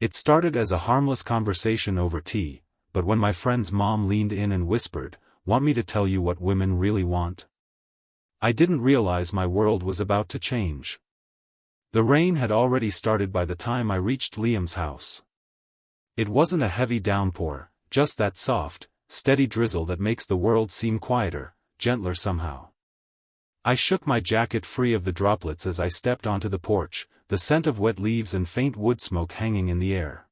It started as a harmless conversation over tea, but when my friend's mom leaned in and whispered, "Want me to tell you what women really want?" I didn't realize my world was about to change. The rain had already started by the time I reached Liam's house. It wasn't a heavy downpour, just that soft, steady drizzle that makes the world seem quieter, gentler somehow. I shook my jacket free of the droplets as I stepped onto the porch, the scent of wet leaves and faint wood smoke hanging in the air.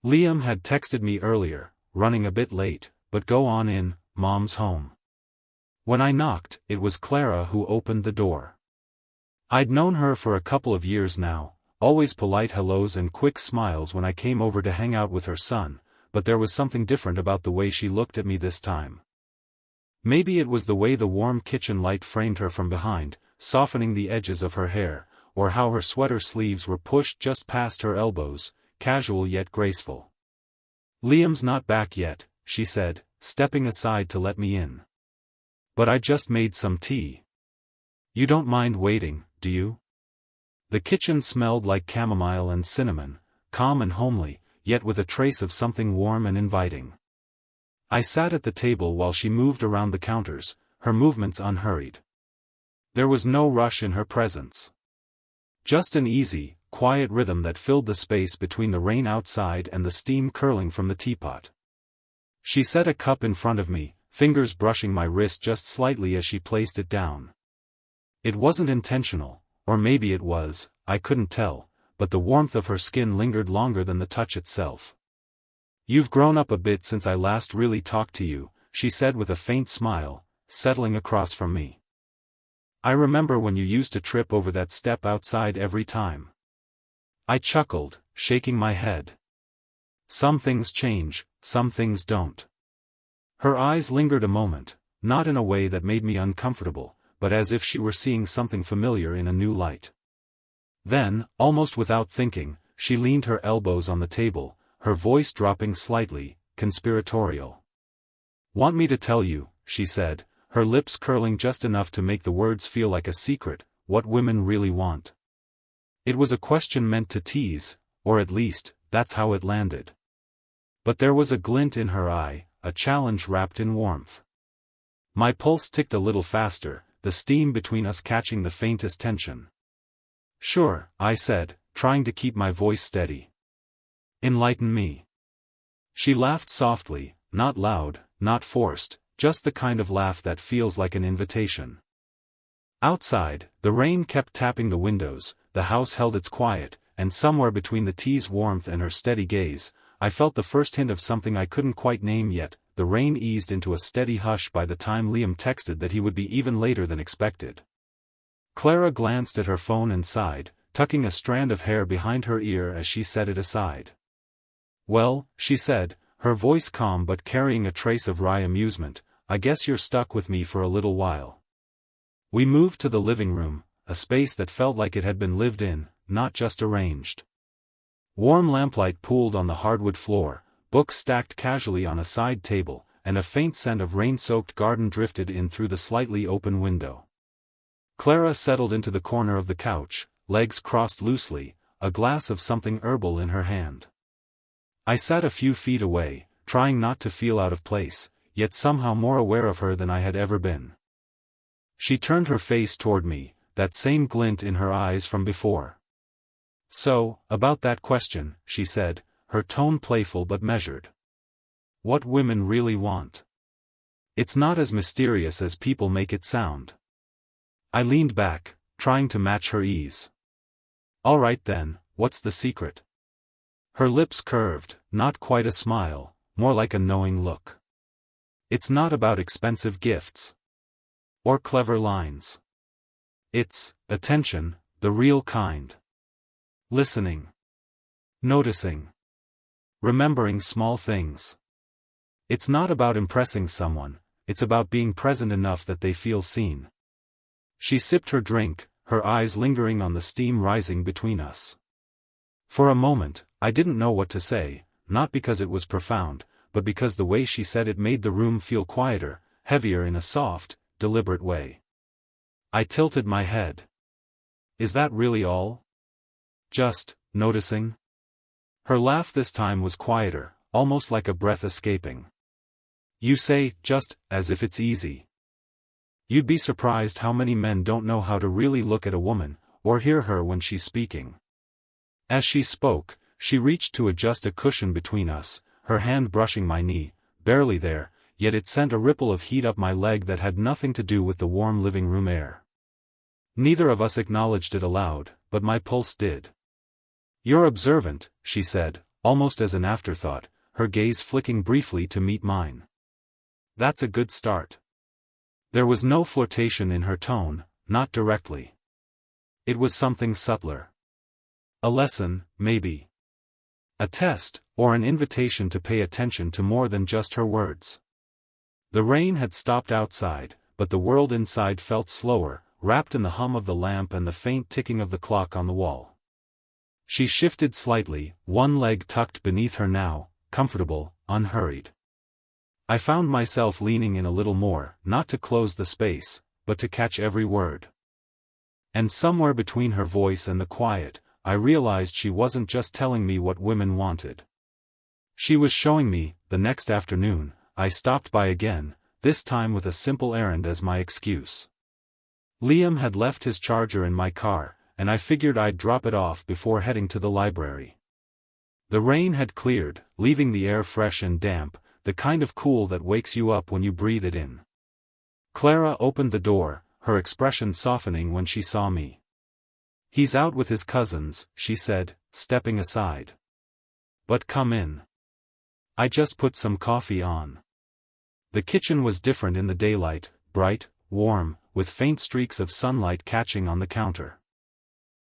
Liam had texted me earlier, running a bit late, but go on in, Mom's home. When I knocked, it was Clara who opened the door. I'd known her for a couple of years now, always polite hellos and quick smiles when I came over to hang out with her son, but there was something different about the way she looked at me this time. Maybe it was the way the warm kitchen light framed her from behind, softening the edges of her hair, or how her sweater sleeves were pushed just past her elbows, casual yet graceful. "Liam's not back yet," she said, stepping aside to let me in. "But I just made some tea. You don't mind waiting, do you?" The kitchen smelled like chamomile and cinnamon, calm and homely, yet with a trace of something warm and inviting. I sat at the table while she moved around the counters, her movements unhurried. There was no rush in her presence. Just an easy, quiet rhythm that filled the space between the rain outside and the steam curling from the teapot. She set a cup in front of me, fingers brushing my wrist just slightly as she placed it down. It wasn't intentional, or maybe it was, I couldn't tell, but the warmth of her skin lingered longer than the touch itself. "You've grown up a bit since I last really talked to you," she said with a faint smile, settling across from me. "I remember when you used to trip over that step outside every time." I chuckled, shaking my head. Some things change, some things don't. Her eyes lingered a moment, not in a way that made me uncomfortable, but as if she were seeing something familiar in a new light. Then, almost without thinking, she leaned her elbows on the table, her voice dropping slightly, conspiratorial. "Want me to tell you," she said, her lips curling just enough to make the words feel like a secret, "what women really want?" It was a question meant to tease, or at least, that's how it landed. But there was a glint in her eye, a challenge wrapped in warmth. My pulse ticked a little faster, the steam between us catching the faintest tension. "Sure," I said, trying to keep my voice steady. "Enlighten me." She laughed softly, not loud, not forced, just the kind of laugh that feels like an invitation. Outside, the rain kept tapping the windows, the house held its quiet, and somewhere between the tea's warmth and her steady gaze, I felt the first hint of something I couldn't quite name yet. The rain eased into a steady hush by the time Liam texted that he would be even later than expected. Clara glanced at her phone and sighed, tucking a strand of hair behind her ear as she set it aside. "Well," she said, her voice calm but carrying a trace of wry amusement, "I guess you're stuck with me for a little while." We moved to the living room, a space that felt like it had been lived in, not just arranged. Warm lamplight pooled on the hardwood floor, books stacked casually on a side table, and a faint scent of rain-soaked garden drifted in through the slightly open window. Clara settled into the corner of the couch, legs crossed loosely, a glass of something herbal in her hand. I sat a few feet away, trying not to feel out of place, yet somehow more aware of her than I had ever been. She turned her face toward me, that same glint in her eyes from before. "So, about that question," she said, her tone playful but measured. "What women really want. It's not as mysterious as people make it sound." I leaned back, trying to match her ease. "All right then, what's the secret?" Her lips curved, not quite a smile, more like a knowing look. "It's not about expensive gifts. Or clever lines. It's attention, the real kind. Listening. Noticing. Remembering small things. It's not about impressing someone, it's about being present enough that they feel seen." She sipped her drink, her eyes lingering on the steam rising between us. For a moment, I didn't know what to say, not because it was profound, but because the way she said it made the room feel quieter, heavier in a soft, deliberate way. I tilted my head. "Is that really all? Just noticing?" Her laugh this time was quieter, almost like a breath escaping. You say, just, as if it's easy. You'd be surprised how many men don't know how to really look at a woman, or hear her when she's speaking. As she spoke, she reached to adjust a cushion between us, her hand brushing my knee, barely there, yet it sent a ripple of heat up my leg that had nothing to do with the warm living room air. Neither of us acknowledged it aloud, but my pulse did. You're observant, she said, almost as an afterthought, her gaze flicking briefly to meet mine. That's a good start. There was no flirtation in her tone, not directly. It was something subtler. A lesson, maybe. A test, or an invitation to pay attention to more than just her words. The rain had stopped outside, but the world inside felt slower, wrapped in the hum of the lamp and the faint ticking of the clock on the wall. She shifted slightly, one leg tucked beneath her now, comfortable, unhurried. I found myself leaning in a little more, not to close the space, but to catch every word. And somewhere between her voice and the quiet, I realized she wasn't just telling me what women wanted. She was showing me. The next afternoon, I stopped by again, this time with a simple errand as my excuse. Liam had left his charger in my car, and I figured I'd drop it off before heading to the library. The rain had cleared, leaving the air fresh and damp, the kind of cool that wakes you up when you breathe it in. Clara opened the door, her expression softening when she saw me. He's out with his cousins, she said, stepping aside. But come in. I just put some coffee on. The kitchen was different in the daylight, bright, warm, with faint streaks of sunlight catching on the counter.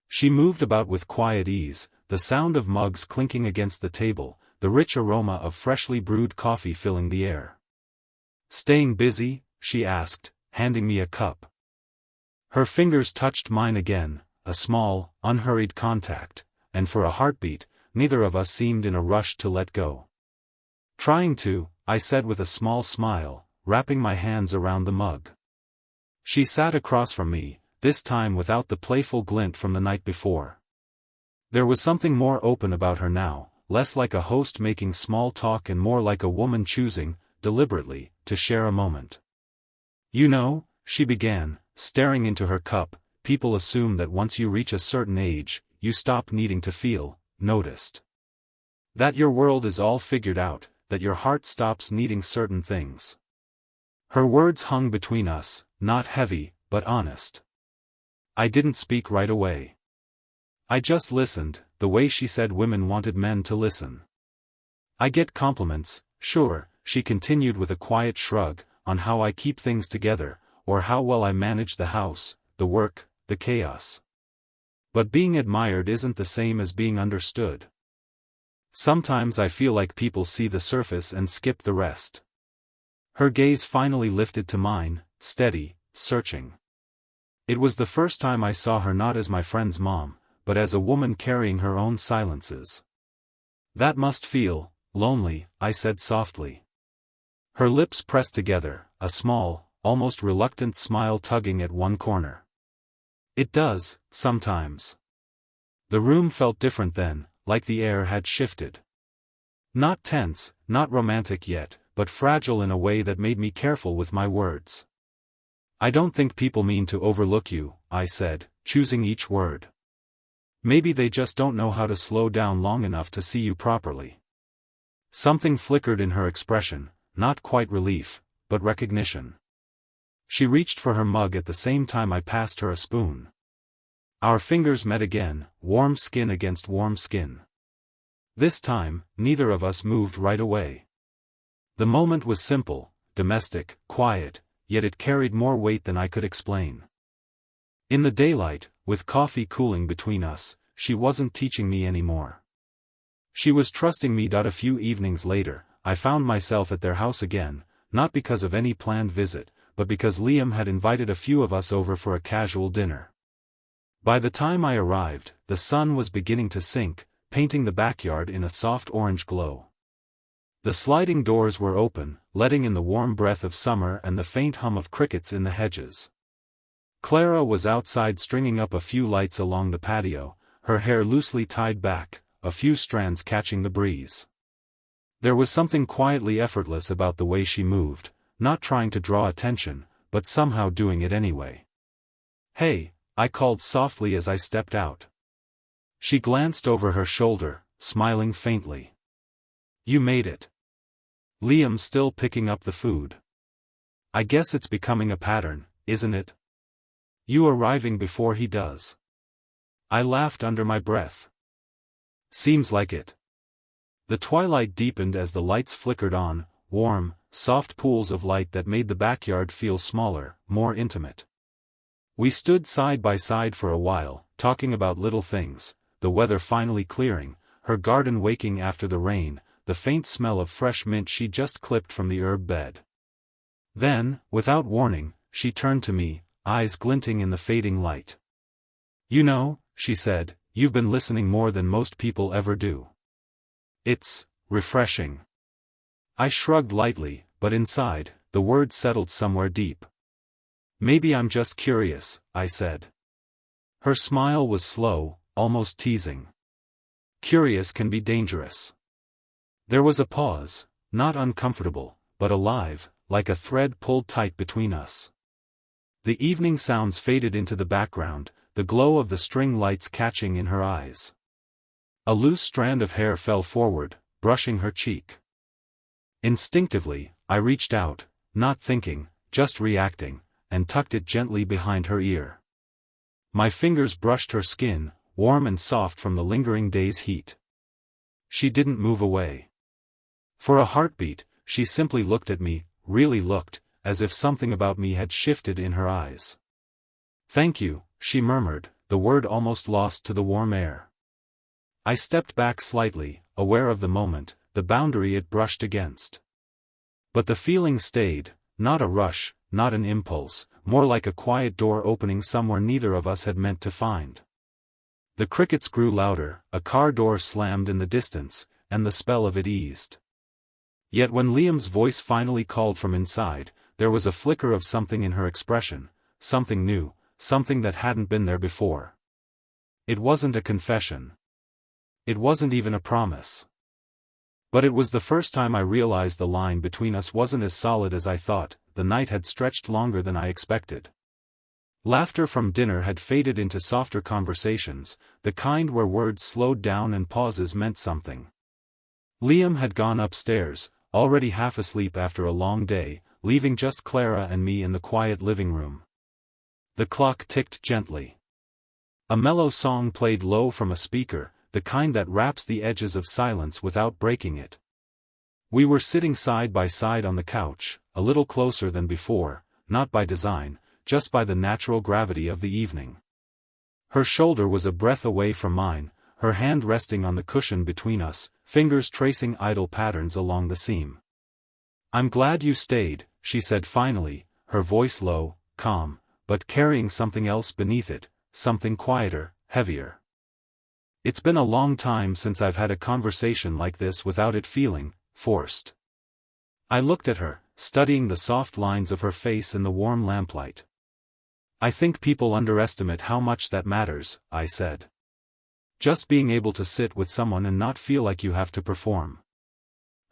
She moved about with quiet ease, the sound of mugs clinking against the table, the rich aroma of freshly brewed coffee filling the air. Staying busy? She asked, handing me a cup. Her fingers touched mine again, a small, unhurried contact, and for a heartbeat, neither of us seemed in a rush to let go. Trying to, I said with a small smile, wrapping my hands around the mug. She sat across from me, this time without the playful glint from the night before. There was something more open about her now, less like a host making small talk and more like a woman choosing, deliberately, to share a moment. You know, she began, staring into her cup, people assume that once you reach a certain age, you stop needing to feel noticed. That your world is all figured out, that your heart stops needing certain things. Her words hung between us, not heavy, but honest. I didn't speak right away. I just listened, the way she said women wanted men to listen. I get compliments, sure, she continued with a quiet shrug, on how I keep things together, or how well I manage the house, the work, the chaos. But being admired isn't the same as being understood. Sometimes I feel like people see the surface and skip the rest. Her gaze finally lifted to mine, steady, searching. It was the first time I saw her not as my friend's mom, but as a woman carrying her own silences. That must feel lonely, I said softly. Her lips pressed together, a small, almost reluctant smile tugging at one corner. It does, sometimes. The room felt different then, like the air had shifted. Not tense, not romantic yet, but fragile in a way that made me careful with my words. I don't think people mean to overlook you, I said, choosing each word. Maybe they just don't know how to slow down long enough to see you properly. Something flickered in her expression, not quite relief, but recognition. She reached for her mug at the same time I passed her a spoon. Our fingers met again, warm skin against warm skin. This time, neither of us moved right away. The moment was simple, domestic, quiet, yet it carried more weight than I could explain. In the daylight, with coffee cooling between us, she wasn't teaching me anymore. She was trusting me. A few evenings later, I found myself at their house again, not because of any planned visit, but because Liam had invited a few of us over for a casual dinner. By the time I arrived, the sun was beginning to sink, painting the backyard in a soft orange glow. The sliding doors were open, letting in the warm breath of summer and the faint hum of crickets in the hedges. Clara was outside stringing up a few lights along the patio, her hair loosely tied back, a few strands catching the breeze. There was something quietly effortless about the way she moved, not trying to draw attention, but somehow doing it anyway. "Hey," I called softly as I stepped out. She glanced over her shoulder, smiling faintly. "You made it." "Liam's still picking up the food. I guess it's becoming a pattern, isn't it? You arriving before he does." I laughed under my breath. "Seems like it." The twilight deepened as the lights flickered on, warm, soft pools of light that made the backyard feel smaller, more intimate. We stood side by side for a while, talking about little things, the weather finally clearing, her garden waking after the rain, the faint smell of fresh mint she just clipped from the herb bed. Then, without warning, she turned to me, eyes glinting in the fading light. "You know," she said, "you've been listening more than most people ever do. It's refreshing." I shrugged lightly, but inside, the words settled somewhere deep. "Maybe I'm just curious," I said. Her smile was slow, almost teasing. Curious can be dangerous. There was a pause, not uncomfortable, but alive, like a thread pulled tight between us. The evening sounds faded into the background, the glow of the string lights catching in her eyes. A loose strand of hair fell forward, brushing her cheek. Instinctively, I reached out, not thinking, just reacting, and tucked it gently behind her ear. My fingers brushed her skin, warm and soft from the lingering day's heat. She didn't move away. For a heartbeat, she simply looked at me, really looked, as if something about me had shifted in her eyes. "Thank you," she murmured, the word almost lost to the warm air. I stepped back slightly, aware of the moment, the boundary it brushed against. But the feeling stayed, not a rush, not an impulse, more like a quiet door opening somewhere neither of us had meant to find. The crickets grew louder, a car door slammed in the distance, and the spell of it eased. Yet when Liam's voice finally called from inside, there was a flicker of something in her expression, something new, something that hadn't been there before. It wasn't a confession. It wasn't even a promise. But it was the first time I realized the line between us wasn't as solid as I thought. The night had stretched longer than I expected. Laughter from dinner had faded into softer conversations, the kind where words slowed down and pauses meant something. Liam had gone upstairs, already half asleep after a long day, leaving just Clara and me in the quiet living room. The clock ticked gently. A mellow song played low from a speaker, the kind that wraps the edges of silence without breaking it. We were sitting side by side on the couch, a little closer than before, not by design, just by the natural gravity of the evening. Her shoulder was a breath away from mine, her hand resting on the cushion between us, fingers tracing idle patterns along the seam. "I'm glad you stayed," she said finally, her voice low, calm, but carrying something else beneath it, something quieter, heavier. "It's been a long time since I've had a conversation like this without it feeling forced." I looked at her, studying the soft lines of her face in the warm lamplight. "I think people underestimate how much that matters," I said. "Just being able to sit with someone and not feel like you have to perform."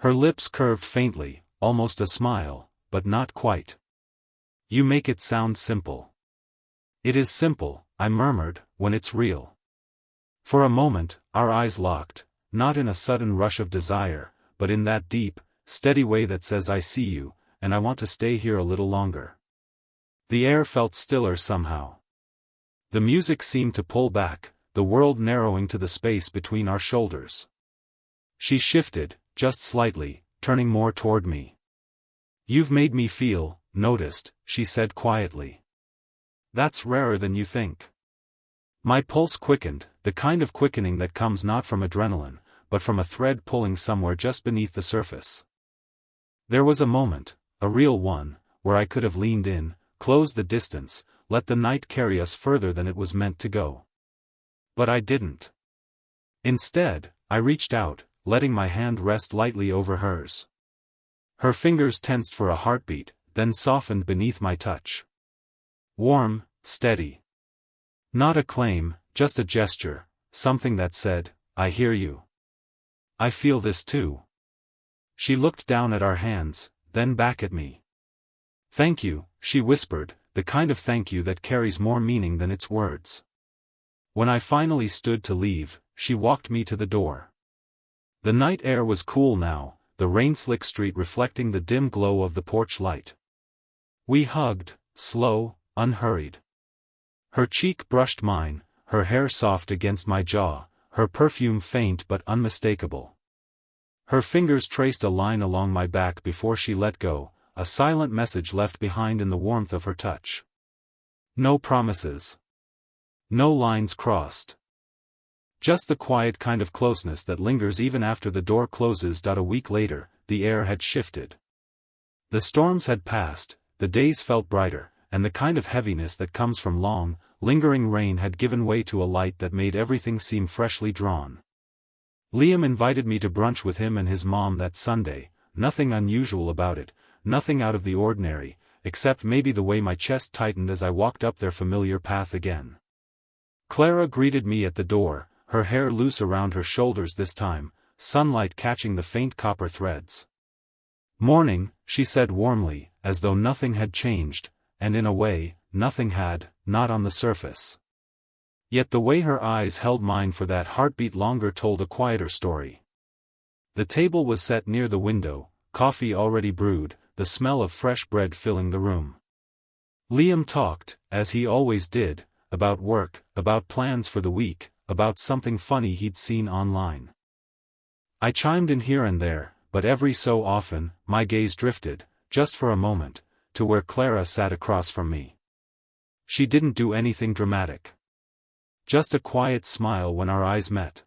Her lips curved faintly, almost a smile, but not quite. "You make it sound simple." "It is simple," I murmured, "when it's real." For a moment, our eyes locked, not in a sudden rush of desire, but in that deep, steady way that says I see you, and I want to stay here a little longer. The air felt stiller somehow. The music seemed to pull back, the world narrowing to the space between our shoulders. She shifted, just slightly, turning more toward me. "You've made me feel noticed," she said quietly. "That's rarer than you think." My pulse quickened, the kind of quickening that comes not from adrenaline, but from a thread pulling somewhere just beneath the surface. There was a moment, a real one, where I could have leaned in, closed the distance, let the night carry us further than it was meant to go. But I didn't. Instead, I reached out, letting my hand rest lightly over hers. Her fingers tensed for a heartbeat, then softened beneath my touch. Warm, steady. Not a claim, just a gesture, something that said, I hear you. I feel this too. She looked down at our hands, then back at me. Thank you, she whispered, the kind of thank you that carries more meaning than its words. When I finally stood to leave, she walked me to the door. The night air was cool now, the rain-slick street reflecting the dim glow of the porch light. We hugged, slow, unhurried. Her cheek brushed mine, her hair soft against my jaw, her perfume faint but unmistakable. Her fingers traced a line along my back before she let go, a silent message left behind in the warmth of her touch. No promises. No lines crossed. Just the quiet kind of closeness that lingers even after the door closes. A week later, the air had shifted. The storms had passed, the days felt brighter, and the kind of heaviness that comes from long, lingering rain had given way to a light that made everything seem freshly drawn. Liam invited me to brunch with him and his mom that Sunday, nothing unusual about it, nothing out of the ordinary, except maybe the way my chest tightened as I walked up their familiar path again. Clara greeted me at the door, her hair loose around her shoulders this time, sunlight catching the faint copper threads. Morning, she said warmly, as though nothing had changed, and in a way, nothing had, not on the surface. Yet the way her eyes held mine for that heartbeat longer told a quieter story. The table was set near the window, coffee already brewed, the smell of fresh bread filling the room. Liam talked, as he always did, about work, about plans for the week, about something funny he'd seen online. I chimed in here and there, but every so often, my gaze drifted, just for a moment, to where Clara sat across from me. She didn't do anything dramatic. Just a quiet smile when our eyes met.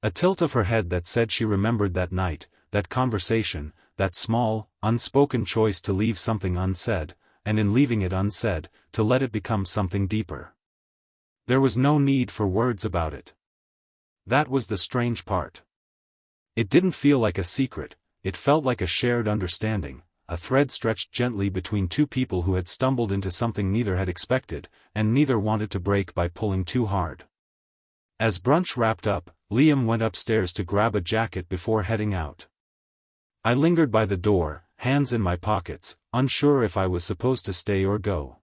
A tilt of her head that said she remembered that night, that conversation, that small, unspoken choice to leave something unsaid, and in leaving it unsaid, to let it become something deeper. There was no need for words about it. That was the strange part. It didn't feel like a secret, it felt like a shared understanding, a thread stretched gently between two people who had stumbled into something neither had expected, and neither wanted to break by pulling too hard. As brunch wrapped up, Liam went upstairs to grab a jacket before heading out. I lingered by the door, hands in my pockets, unsure if I was supposed to stay or go.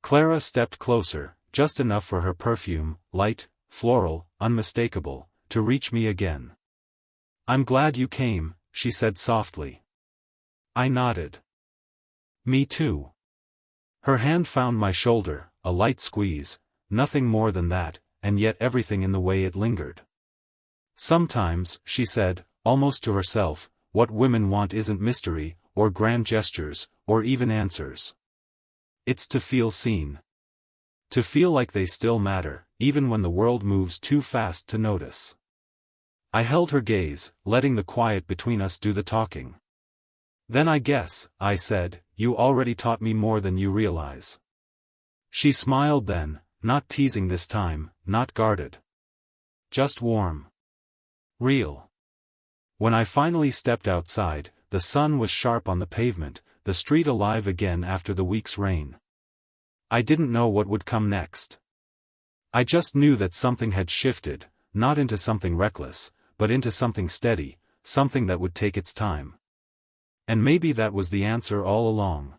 Clara stepped closer, just enough for her perfume, light, floral, unmistakable, to reach me again. "I'm glad you came," she said softly. I nodded. "Me too." Her hand found my shoulder, a light squeeze, nothing more than that, and yet everything in the way it lingered. "Sometimes," she said, almost to herself, "what women want isn't mystery, or grand gestures, or even answers. It's to feel seen. To feel like they still matter, even when the world moves too fast to notice." I held her gaze, letting the quiet between us do the talking. "Then I guess," I said, "you already taught me more than you realize." She smiled then, not teasing this time, not guarded. Just warm. Real. When I finally stepped outside, the sun was sharp on the pavement, the street alive again after the week's rain. I didn't know what would come next. I just knew that something had shifted, not into something reckless, but into something steady, something that would take its time. And maybe that was the answer all along.